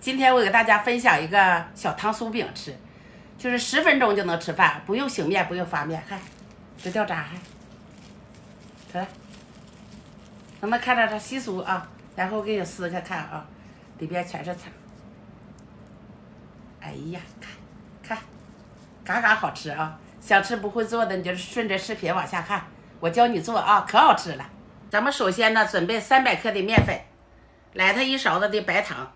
今天我给大家分享一个小糖酥饼吃，就是10分钟就能吃饭，不用醒面，不用发面，看，这掉渣还，看，能不能看到这稀疏啊？然后我给你撕开看啊，里边全是糖。哎呀，看，嘎嘎好吃啊！想吃不会做的，你就顺着视频往下看，我教你做啊，可好吃了。咱们首先呢，准备300克的面粉，来它1勺子的白糖，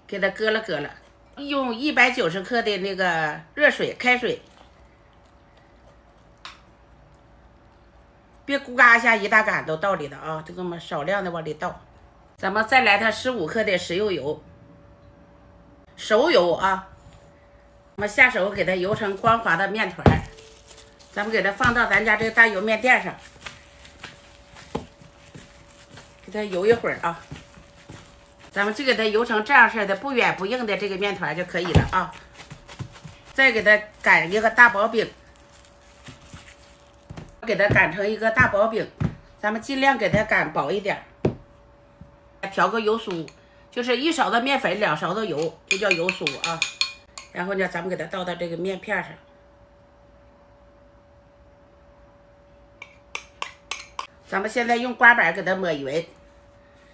给它搁了，用190克的那个热水开水，别咕嘎一下一大杆都倒里头啊，就这么少量的往里倒。咱们再来它15克的食用油，熟油啊，我们下手给它油成光滑的面团，咱们给它放到咱家这个大油面垫上，给它油一会儿啊。咱们就给它油成这样式的不软不硬的这个面团就可以了啊。再给它擀一个大薄饼，给它擀成一个大薄饼，咱们尽量给它擀薄一点。调个油酥，就是1勺的面粉2勺的油，就叫油酥啊。然后呢，咱们给它倒到这个面片上，咱们现在用刮板给它抹匀。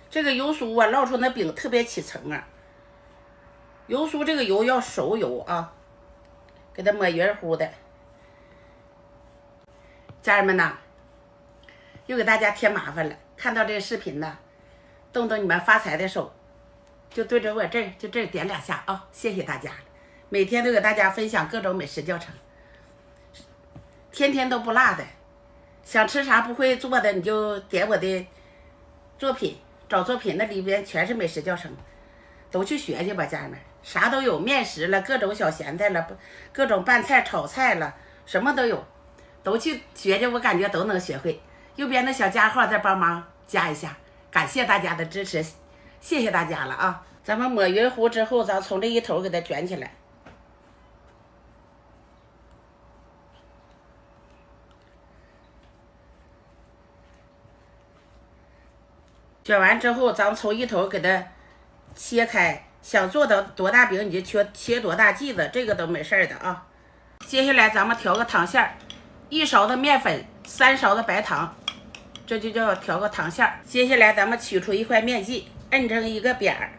这个油酥啊，烙出那饼特别起层啊。油酥这个油要熟油啊，给它抹匀乎的。家人们呐，又给大家添麻烦了。看到这个视频呢，动动你们发财的手，就对着我这儿，就这儿点2下啊！谢谢大家，每天都给大家分享各种美食教程，天天都不落的。想吃啥不会做的，你就点我的作品。找作品那里边全是美食教程，都去学去吧，家人们，啥都有，面食了，各种小咸菜了，各种拌菜、炒菜了，什么都有，都去学去，我感觉都能学会。右边的小加号再帮忙加一下，感谢大家的支持，谢谢大家了啊！咱们抹匀糊之后，咱从这一头给它卷起来。卷完之后，咱们从一头给它切开，想做到多大饼你就切多大剂子，这个都没事的啊。接下来咱们调个糖馅儿，1勺的面粉，3勺的白糖，这就叫调个糖馅儿。接下来咱们取出一块面剂，摁成一个扁儿，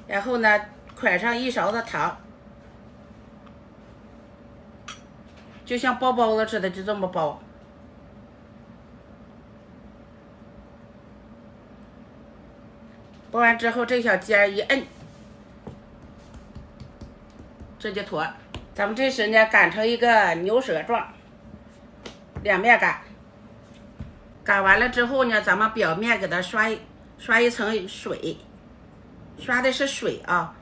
然后呢，蒯上1勺的糖，就像包包子似的，就这么包。包完之后，这小尖一摁，这就坨。咱们这时呢，擀成一个牛舌状，2面擀。擀完了之后呢，咱们表面给它刷一层水，刷的是水啊。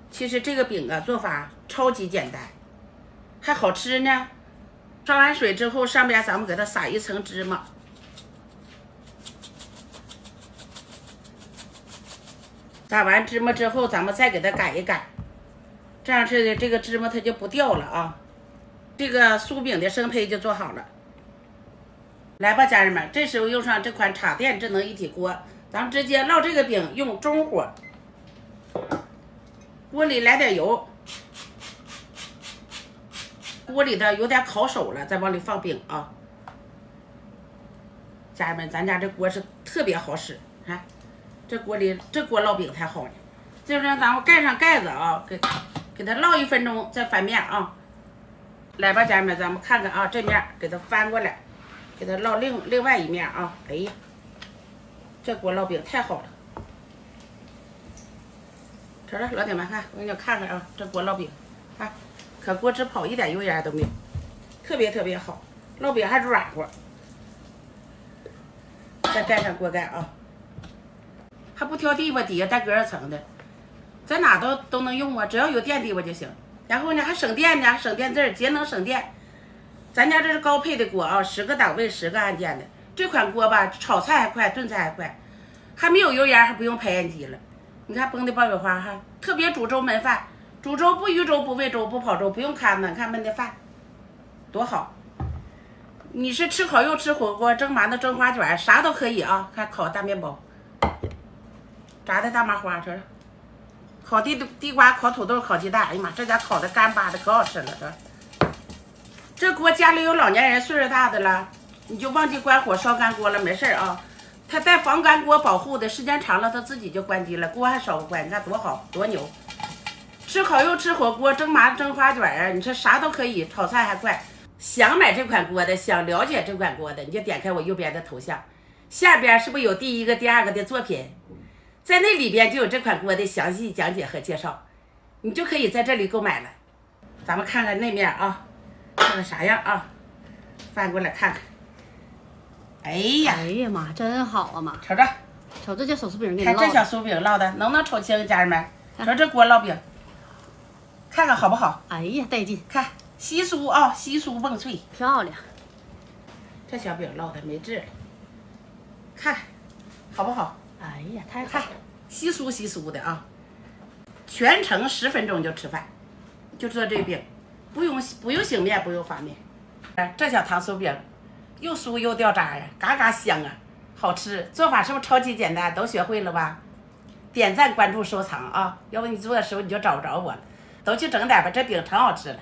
其实这个饼啊，做法超级简单，还好吃呢。刷完水之后，上边咱们给它撒一层芝麻。撒完芝麻之后，咱们再给它擀一擀，这样式的这个芝麻它就不掉了啊。这个酥饼的生胚就做好了。来吧，家人们，这时候用上这款插电智能一体锅，咱们直接烙这个饼，用中火，锅里来点油，锅里头有点烤手了，再往里放饼啊。家人们，咱家这锅是特别好使，看。这锅烙饼太好了，就是让咱们盖上盖子啊，给它烙1分钟，再翻面啊。来吧，家人们，咱们看看啊，这面给它翻过来，给它烙另外一面啊。哎呀，这锅烙饼太好了！瞅瞅，老铁们看，我给你们看看啊，这锅烙饼，看，可锅直跑，一点油烟都没有，特别好，烙饼还软和。再盖上锅盖啊。还不挑地吧，底下带隔热层的，在哪都能用啊，只要有电地吧就行。然后呢，还省电呢，省电字，节能省电。咱家这是高配的锅啊，10个档位，10个按键的。这款锅吧，炒菜还快，炖菜还快，还没有油烟，还不用排烟机了。你看崩的爆米花哈，特别煮粥焖饭，煮粥不鱼粥不煨粥不跑粥，不用看呢，你看焖的饭多好。你是吃烤肉、吃火锅、蒸馒头、蒸花卷，啥都可以啊。看烤大面包。炸的大麻花，瞅瞅，烤地瓜、烤土豆、烤鸡蛋，哎呀妈，这家烤的干巴的可好吃了，这锅家里有老年人岁数大的了，你就忘记关火烧干锅了，没事啊。它带防干锅保护的，时间长了它自己就关机了，锅还烧不关，你看多好多牛。吃烤肉、吃火锅、蒸麻蒸花卷啊，你说啥都可以，炒菜还快。想买这款锅的，想了解这款锅的，你就点开我右边的头像，下边是不是有第一个、第二个的作品？在那里边就有这款锅的详细讲解和介绍，你就可以在这里购买了。咱们看看那面啊，看看啥样啊？翻过来看看。哎呀妈，真好啊妈！瞅着，瞅这小酥饼给你看烙的，这小酥饼烙的，能不能瞅清，家人们？瞅这锅烙饼，看看好不好？哎呀带劲，看稀酥啊，稀酥蹦脆，漂亮。这小饼烙的没治了，看好不好？哎呀，太好看了！稀酥稀酥的啊，全程10分钟就吃饭，就做这饼，不用醒面，不用发面。这小糖酥饼又酥又掉渣呀，嘎嘎香啊，好吃。做法是不是超级简单？都学会了吧？点赞、关注、收藏啊！要不你做的时候你就找不着我了。都去整点吧，这饼忒好吃了。